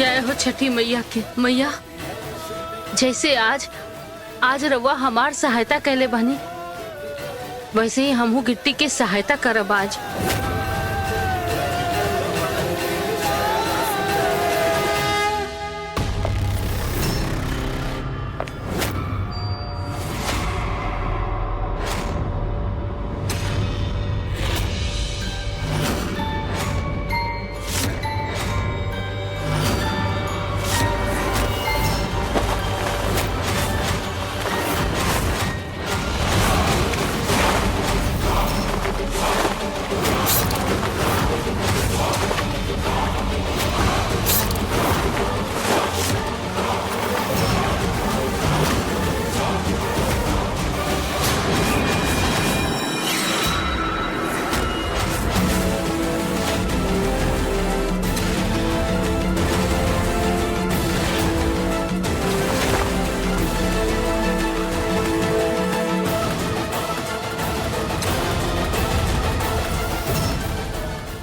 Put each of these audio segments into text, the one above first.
जय हो छठी मैया के। मैया जैसे आज रउआ हमार सहायता कैले बानी, वैसे ही हमहू गिट्टी के सहायता करब आज।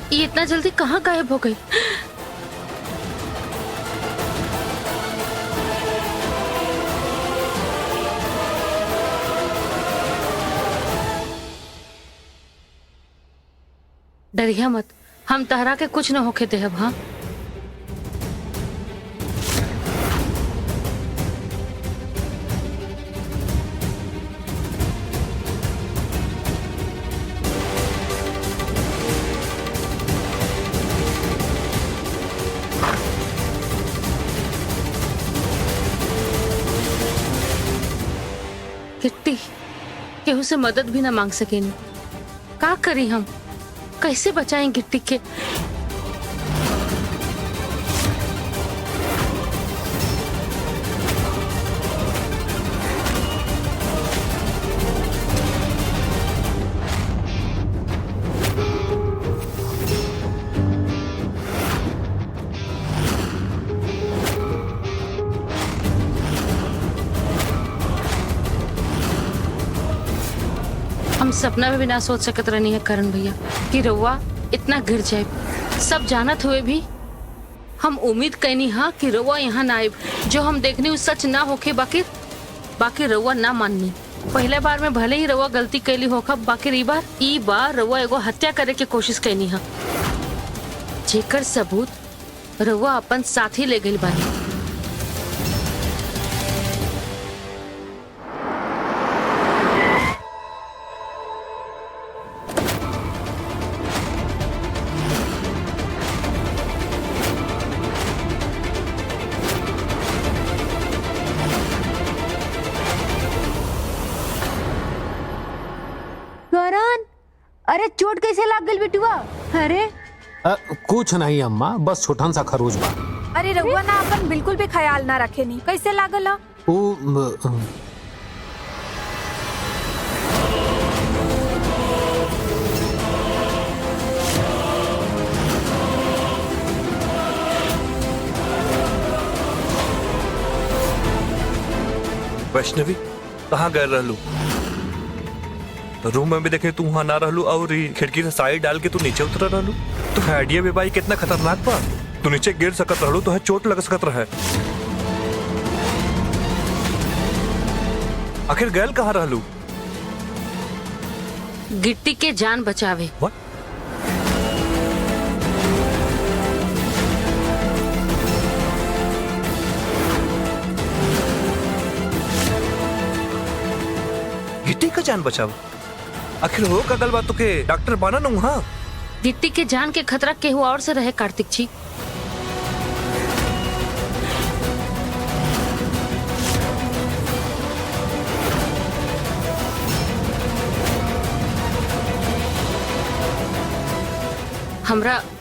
ये इतना जल्दी कहाँ गायब हो गई? डरिया मत, हम तहरा के कुछ न होके देहब। हाँ गिट्टी केहू से मदद भी ना मांग सकेनी, का करी हम? कैसे बचाएं गिट्टी के? हम सपना में भी ना सोच सकत रहनी है करण भैया कि रउआ इतना गिर जाए। सब जानत हुए भी हम उम्मीद कैनी हाँ कि रउआ यहाँ ना आए। जो हम देखनी उस सच ना होके बाकी रउआ ना माननी। पहले बार में भले ही रउआ गलती कैली होखा, बाकी ई बार रउआ एगो हत्या करे के कोशिश कैनी हाँ, जेकर सबूत रउआ अपन साथी ले गई बानी। करण, अरे चोट कैसे लाग गई बेटुआ? अरे कुछ नहीं अम्मा, बस छोटन सा खरोच बा। अरे रहुआ ना अपन बिल्कुल भी ख्याल ना रखे नी, कैसे लागल? वैष्णवी कहाँ गए रहलू? रूम में भी देखे तू वहां ना रहलू और खिड़की से साइड डाल के तू नीचे उतर रहलू। तो आइडिया भी भाई कितना खतरनाक बा। तू नीचे गिर सकत रहलू, तो है चोट लग सकत रहे। आखिर गैल कहाँ रहलू? गिट्टी के जान बचावे। What? गिट्टी का जान बचाव? आखिर हो का गल बात? के डॉक्टर बना न वहाँ? गिट्टी के जान के खतरा केहू और से रहे कार्तिक जी।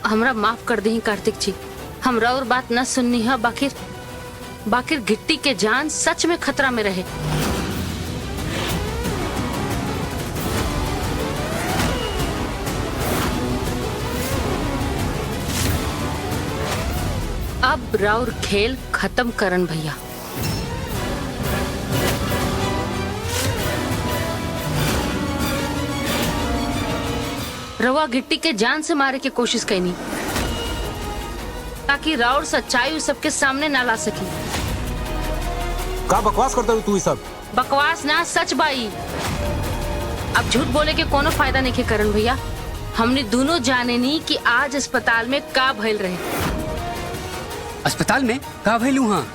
हमरा माफ कर दी कार्तिक जी, हमरा और बात न सुननी है। बाकिर गिट्टी के जान सच में खतरा में रहे। अब राउर खेल खत्म करन भैया। रवा गिट्टी के जान से मारे की कोशिश कैनी, ताकि राउर सच्चाई उस सबके सामने ना ला सकी। का बकवास करते हो तू ये सब? बकवास ना, सच बाई। अब झूठ बोले के कोनो फायदा नहीं के करण भैया। हमने दोनों जाने नी कि आज अस्पताल में का भइल रहे। अस्पताल में का भइलू? हाँ,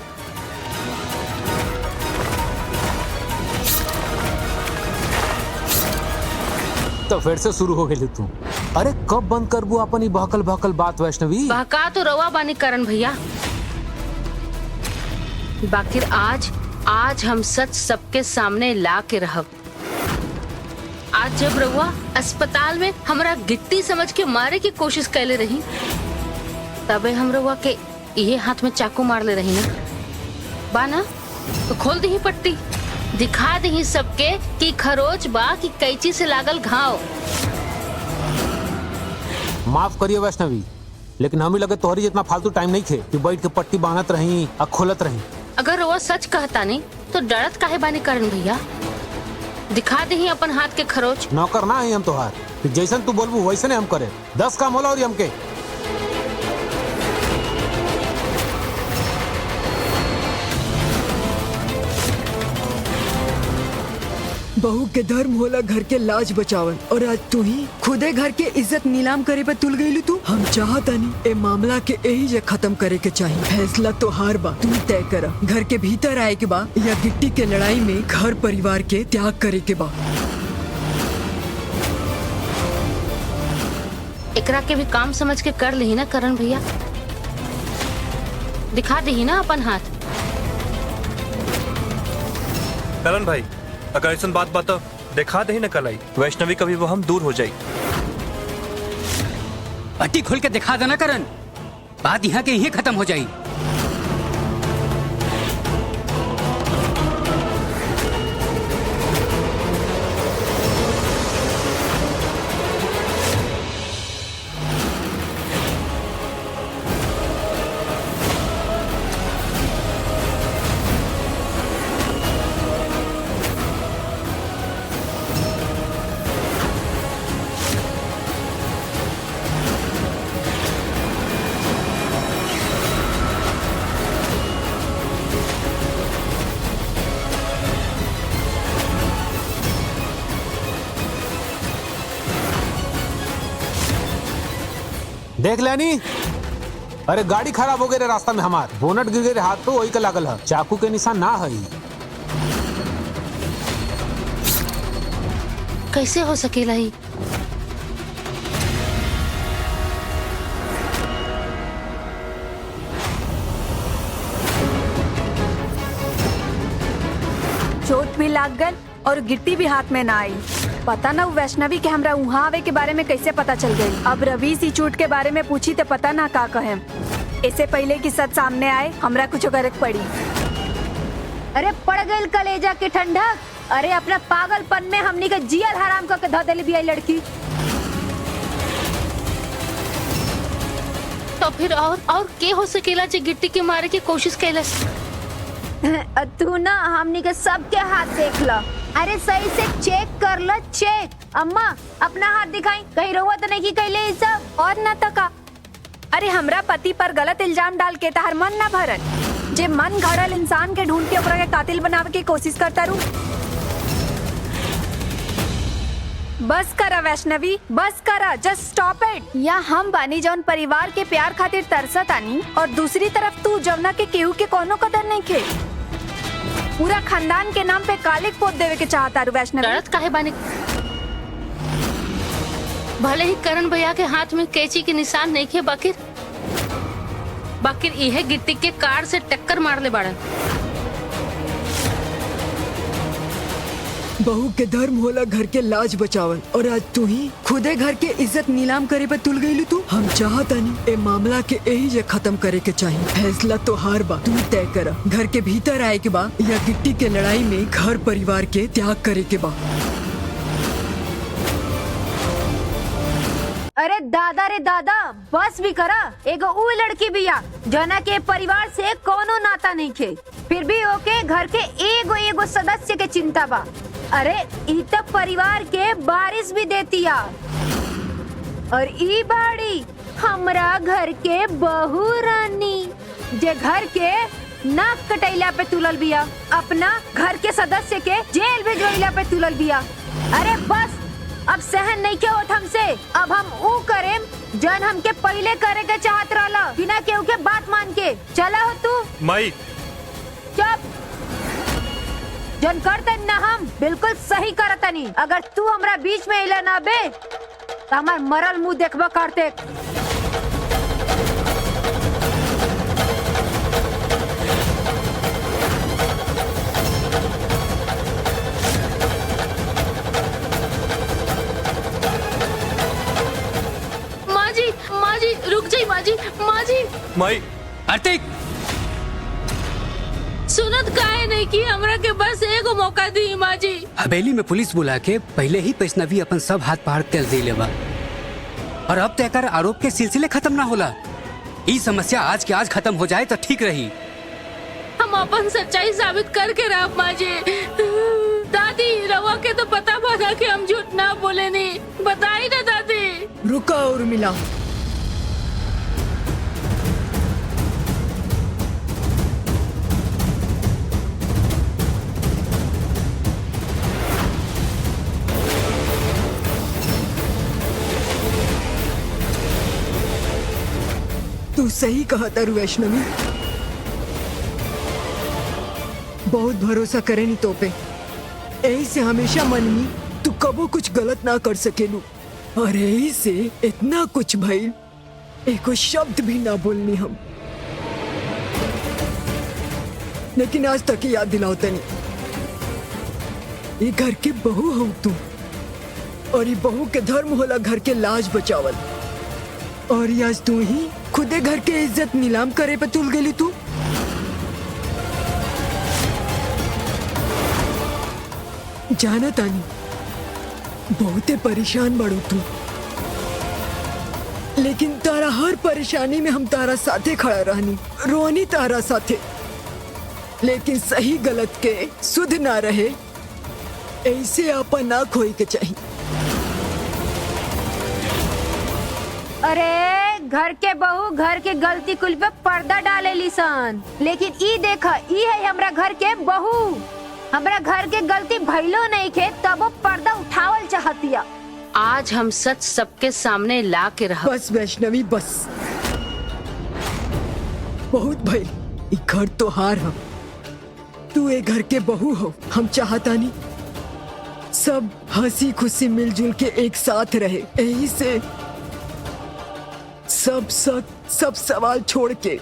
तो फिर से शुरू हो गई तू। अरे कब बंद करबू अपन बहकल बहकल बात वैष्णवी? बहका तो रवा बानी करण भैया, बाकिर आज हम सच सबके सामने ला के रहब। आज जब रवा अस्पताल में हमरा गिट्टी समझ के मारे की कोशिश कैले रही, तबे हम रवा के ये हाथ में चाकू मार ले रही ना बाना। तो खोल दी पट्टी, दिखा दी सबके कि खरोच बा कि कैंची से लागल घाव। माफ करिए वैष्णवी, लेकिन हमें लगे तोहरी जितना फालतू टाइम नहीं थे कि बैठ के पट्टी बांधत रही और खोलत रही। अगर वो सच कहता नहीं तो डरत काहे बानी करण भैया? दिखा दे अपन हाथ के खरोच। नौकर ना है हम तोहार, जैसन तू बोलबू वैसे ने हम करे। 10 काम होला और हमके। बहू के धर्म होला घर के लाज बचावन, और आज तू ही खुदे घर के इज्जत नीलाम करे पे तुल गई तू। हम चाहता नहीं ए मामला के यही जे खत्म करे के चाहिए। फैसला तो हार बा, तू तय कर। घर के भीतर आए के बा या गिट्टी के लड़ाई में घर परिवार के त्याग करे के बा। एकरा के भी काम समझ के कर ली ना करण भैया। दिखा दी ना अपन हाथ। करण भाई, अगर ऐसा बात दिखा दे न कलाई, वैष्णवी कभी वो हम दूर हो जाये। पट्टी खोल के दिखा देना करण, बात यहाँ के यही खत्म हो जाये। देख लेनी, अरे गाड़ी खराब हो गई रे रास्ता में हमार। बोनट गिर गए हाथ पे, वही का लागल है। चाकू के निशान ना है। कैसे हो सकेला ही? चोट भी लाग गल और गिट्टी भी हाथ में ना आई। पता ना वैष्णवी के हमरा वहाँ आवे के बारे में कैसे पता चल गई। अब रवि सी चोट के बारे में पूछी तो पता ना का कहे। इससे पहले कि सच सामने आए हमरा कुछ करे पड़ी। अरे पड़ गई कलेजा के ठंडक। अरे अपना पागलपन में हमनी के जियल हराम करके धो देली भी आई लड़की। तो फिर और के हो सकेला जे गिट्टी के मारे की कोशिश कैलस? तू ना हमनी के सबके हाथ देख ला। अरे सही से चेक कर लो, चेक। अम्मा अपना हाथ दिखाई, कहीं रोवा तो नहीं की कैले ई सब? और न तका। अरे हमरा पति पर गलत इल्जाम डाल के तहर मन ना भरन। जे मन घड़ल इंसान के ढूंढ के ओकरा के कातिल बनावे की कोशिश करता रू। बस करा वैष्णवी, बस करा, जस्ट स्टॉप इट। या हम बानी जौन परिवार के प्यार खातिर तरसत आनी, और दूसरी तरफ तू जौना के केहू के कोनो कदर नहीं खे। पूरा खानदान के नाम पे कालिक पोत देवे के चाहता रू वैष्णवी। डरत काहे बानी? भले ही करण भैया के हाथ में कैंची के निशान नहीं थे, बाकिर यह गिट्टी के कार से टक्कर मार ले बाड़न। बहू के धर्म होला घर के लाज बचावन, और आज तू ही खुदे घर के इज्जत नीलाम करे पे तुल गई तू। हम चाहता नहीं ए मामला के यही जे खत्म करे के चाहिए। फैसला तो हार बा, तू तय कर। घर के भीतर आए के बा या गिट्टी के लड़ाई में घर परिवार के त्याग करे के बा। अरे दादा रे दादा, बस भी करा। एगो उ लड़की बिया जना के परिवार से कोनो नाता नहीं खे, फिर भी ओके घर के एगो सदस्य के चिंता बा। अरे ई तब परिवार के बारिश भी देती आ, और ई बाड़ी हम हमरा घर के बहू रानी जे घर के नाक कटैला पे तुलल बिया, अपना घर के सदस्य के जेल भेजवैला पे तुलल बिया। अरे बस, अब सहन नहीं के होत हमसे। अब हम ऊ करेम जन हमके पहले करे के चाहत रहला, बिना केहू के बात मान के। चला हो तू। माई चुप। जन करतन ना हम बिल्कुल सही करतनी। अगर तू हमरा बीच में इला ना बे तो हमार मरल मुंह देखबा करते। माँ जी रुक जाई माँ जी। माई कार्तिक, सुनत काहे नहीं कि हमरा के बस एगो मौका दी माँ जी। हवेली में पुलिस बुला के पहले ही वैष्णवी अपन सब हाथ पहाड़ तेल दे लेवा, और अब तय कर आरोप के सिलसिले खत्म ना होला। ई समस्या आज के आज खत्म हो जाए तो ठीक रही। हम अपन सच्चाई साबित करके रहा माँ जी। दादी रवा के तो पता बता कि हम झूठ ना बोले नहीं, बताई ना दादी। रुका और मिला। तू सही कहा तारू वैष्णवी, बहुत भरोसा करे नी तो पे। यही से हमेशा मन में तू कबो कुछ गलत ना कर सकेलू, और यही से इतना कुछ भइल, एको शब्द भी ना बोलनी हम। लेकिन आज तक याद दिलाओ तनी, ये घर के बहू हो तू, और ये बहू के धर्म होला घर के लाज बचावल। और ये आज तू ही खुदे घर के इज्जत नीलाम करे पे तुल गेली तू। जाना तानी बहुते परेशान बड़ो तू, लेकिन तारा हर परेशानी में हम तारा साथे खड़ा रहनी, रोनी तारा साथे। लेकिन सही गलत के सुध ना रहे, ऐसे आपा ना खोई के चाहिए। अरे घर के बहू घर के गलती कुल पे पर्दा डाले लीसन, लेकिन ई देखा, ई है हमरा घर के बहू। हमरा घर के गलती भइलो नहीं खे, तब वो पर्दा उठावल चाहतिया। आज हम सच सबके सामने ला के रहा। बस वैष्णवी बस, बहुत भइल। ई घर तो हार हम, तू ए घर के बहू हो। हम चाहता नहीं सब हंसी खुशी मिलजुल के एक साथ रहे। यही से सब सवाल छोड़ के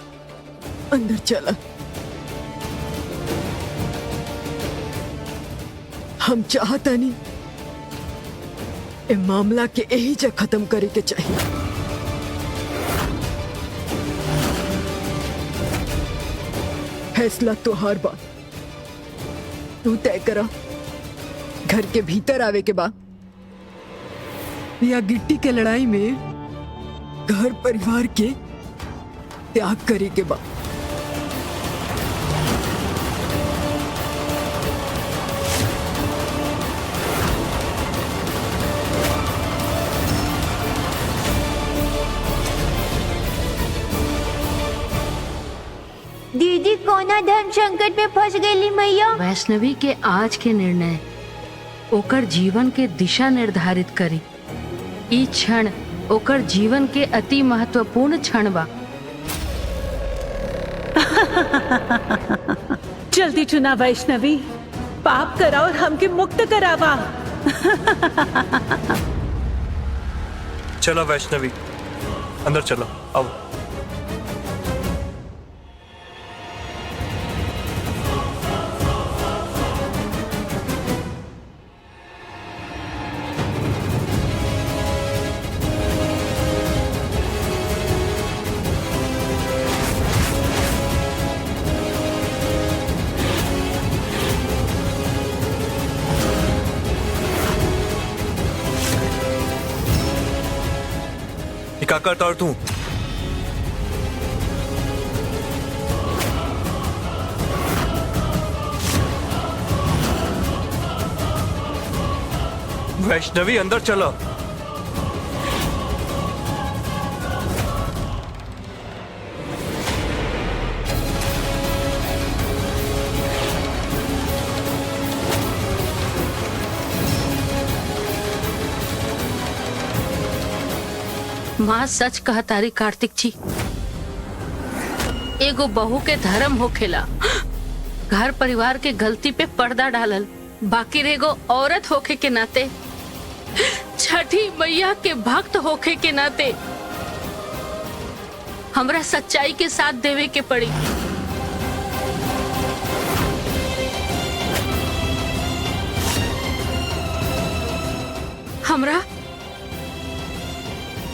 अंदर चला। हम चाहता नहीं ए मामला के यही जगह खत्म करे के चाहिए। फैसला तो हर बात तू तय करा। घर के भीतर आवे के बाद या गिट्टी के लड़ाई में घर परिवार के त्याग करे के बाद। दीदी कोना धर्म संकट में फंस गई मैया। वैष्णवी के आज के निर्णय ओकर जीवन के दिशा निर्धारित करी। ई क्षण ओकर जीवन के अति महत्वपूर्ण क्षण बा। जल्दी चुना वैष्णवी, पाप करा और हमके मुक्त करावा। चलो वैष्णवी, अंदर चलो, आओ। क्या करता और तू? वैष्णवी अंदर चलो। माँ सच कहतारी कार्तिक जी, एगो बहू के धर्म होखेला घर परिवार के गलती पे पर्दा डालल, बाकी एगो औरत होखे के नाते, छठी मैया के भक्त होखे के नाते हमरा सच्चाई के साथ देवे के पड़ी।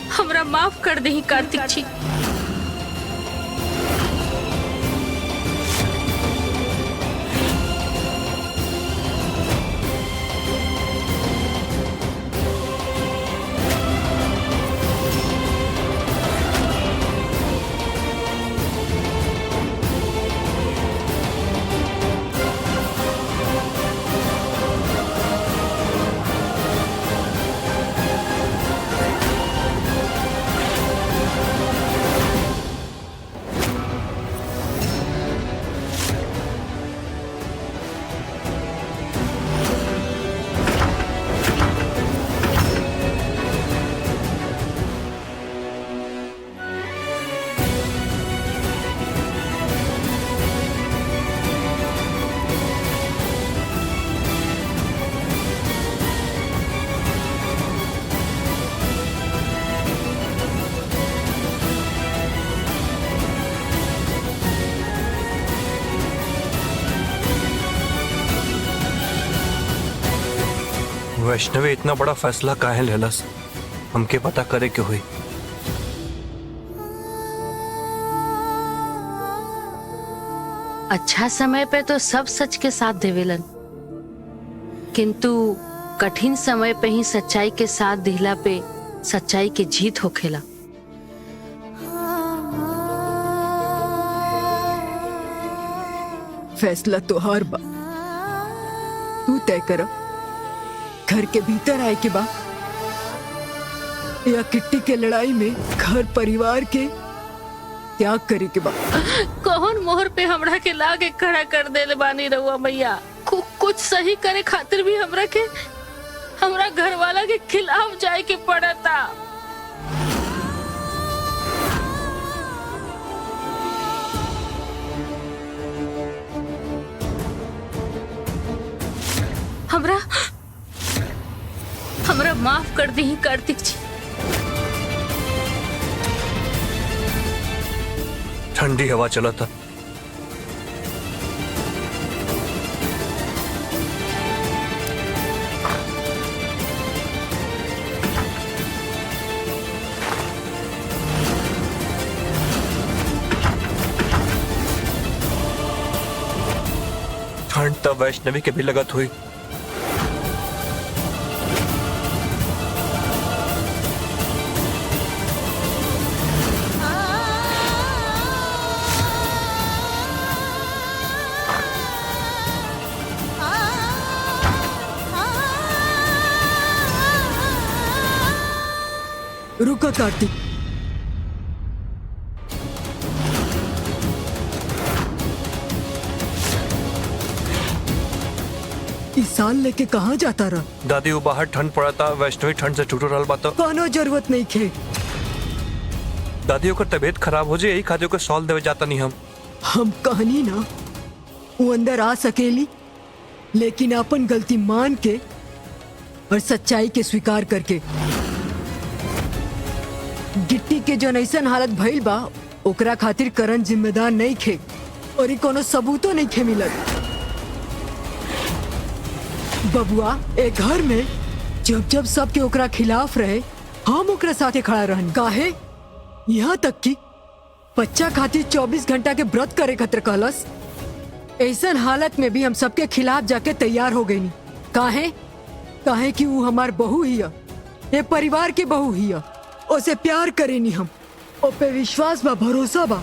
हमरा माफ कर दही कार्तिक जी। वैष्णवी इतना बड़ा फैसला काहे लेलस, हमके पता करे के हुई। अच्छा समय पे तो सब सच के साथ देवेलन, किंतु कठिन समय पे ही सच्चाई के साथ दिहला पे सच्चाई के जीत होखेला। फैसला तोहार बा, तू तय कर। घर के भीतर आए के बा या किट्टी के लड़ाई में घर परिवार के त्याग करे के बा। कौन मोहर पे हमरा के लागे खड़ा कर देले बानी रहुआ मैया। कुछ सही करे खातिर भी हमरा घर वाला के खिलाफ जाए के पड़ता। हमरा माफ कर दी कार्तिक जी। ठंडी हवा चला था, ठंड तब वैष्णवी के भी लगत हुई। रुका कार्तिक, इस साल लेके कहाँ जाता रहा? दादी वो बाहर ठंड पड़ा था, वैष्णवी ठंड से टूटो रहल बात। कोनो जरूरत नहीं खे। दादी ओकर तबीयत खराब हो जाए, यही खातिर को सॉल देवे जाता नहीं हम कहनी ना वो अंदर आ सकेली, लेकिन अपन गलती मान के और सच्चाई के स्वीकार करके। गिट्टी के जो ऐसन हालत भइल बा ओकरा खातिर करण जिम्मेदार नहीं खे, और कोनो सबूतो नहीं खे मिलत। बबुआ एक घर में जब जब सबके ओकरा खिलाफ रहे, हम ओकरा साथे खड़ा रहन। काहे यहाँ तक कि बच्चा खातिर 24 घंटा के व्रत करे खतर कहलस। ऐसन हालत में भी हम सबके खिलाफ जाके तैयार हो गई। काहे कि वो हमार बहू ही है, ये परिवार के बहू ही है। उसे प्यार करेनी हम, ओ पे विश्वास बा, भरोसा बा।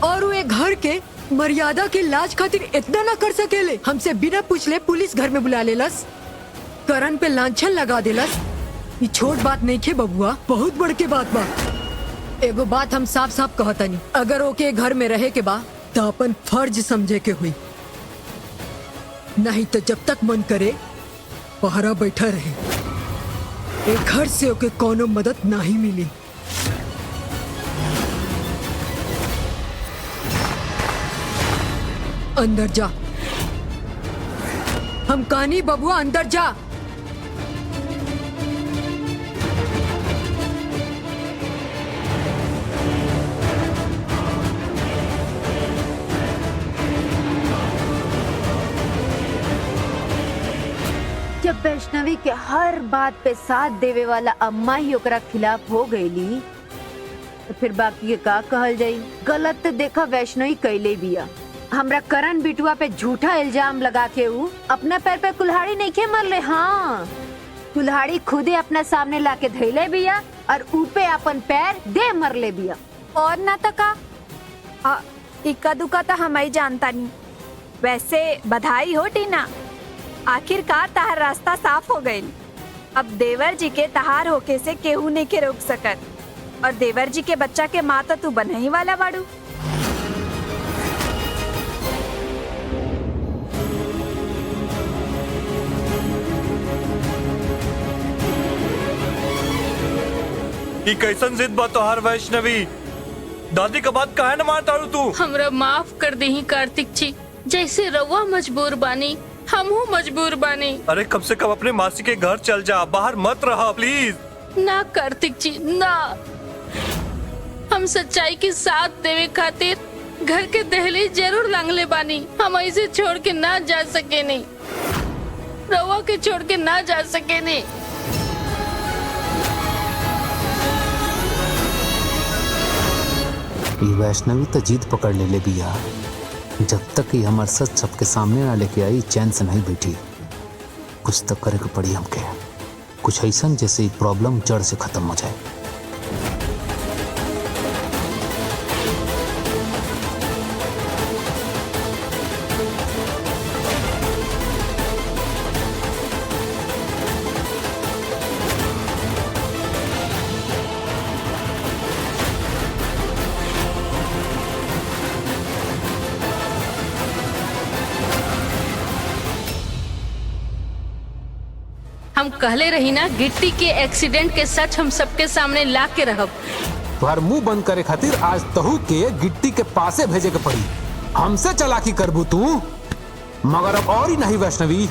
और वो एक घर के मर्यादा के लाज खातिर इतना ना कर सकेले। हमसे बिना पूछले पुलिस घर में बुला लेलस, करण पे लांछन लगा देलस। ये छोट बात नहीं खे बबुआ, बहुत बड़ के बात बा। एगो बात हम साफ साफ कहतनी, अगर ओके घर में रहे के बा तो अपन फर्ज समझे के हुई, नहीं तो जब तक मन करे पहरा बैठा रहे। एक घर से ओके कोनो मदद नहीं मिली। अंदर जा, हम कहानी बबुआ अंदर जा। जब वैष्णवी के हर बात पे साथ देवे वाला अम्मा ही ओकरा खिलाफ हो गईली तो फिर बाकी के का कहल जाई। गलत तो देखा वैष्णवी कैले बिया। हमरा करण बिटुआ पे झूठा इल्जाम लगा के ऊ अपना पैर पे कुल्हाड़ी नहीं के मरले। हाँ, कुल्हाड़ी खुदे अपना सामने लाके धैले बिया और ऊपे अपन पैर दे मरले बिया। और ना तो का इक्का दुक्का तो हम ही जानता नहीं। वैसे बधाई हो टीना, आखिरकार तहार रास्ता साफ हो गई। अब देवर जी के तहार होके से केहू नहीं के रोक सकत। और देवर जी के बच्चा के माँ तो तू बनही वाला बाड़ू। ई कैसन जिद बा तोहार वैष्णवी? दादी का बात काहे न मानता तू? हमरा माफ कर दे कार्तिक जी, जैसे रउआ मजबूर बानी हमहू मजबूर बानी। अरे कम से कम अपने मासी के घर चल जा, बाहर मत रहा प्लीज। ना कार्तिक जी ना, हम सच्चाई के साथ देवे खातिर घर के दहलीज जरूर लांगले बानी। हम ऐसे छोड़ के ना जा सके नहीं, रउआ के छोड़ के ना जा सके नहीं। ये वैष्णवी तो जीत पकड़ ले बिया। जब तक कि हमार सच सबके सामने ना लेके आई चैन से नहीं बैठी। कुछ तो करे के पड़ी हमके, कुछ ऐसा जैसे प्रॉब्लम जड़ से खत्म हो जाए। हम कहले रही ना, गिट्टी के एक्सीडेंट के सच हम सबके सामने ला के रहब। तुम्हार मुंह बंद करे खातिर आज तहु के गिट्टी के पासे भेजे के पड़ी। हमसे चालाकी करबू तू, मगर अब और ही नहीं वैष्णवी।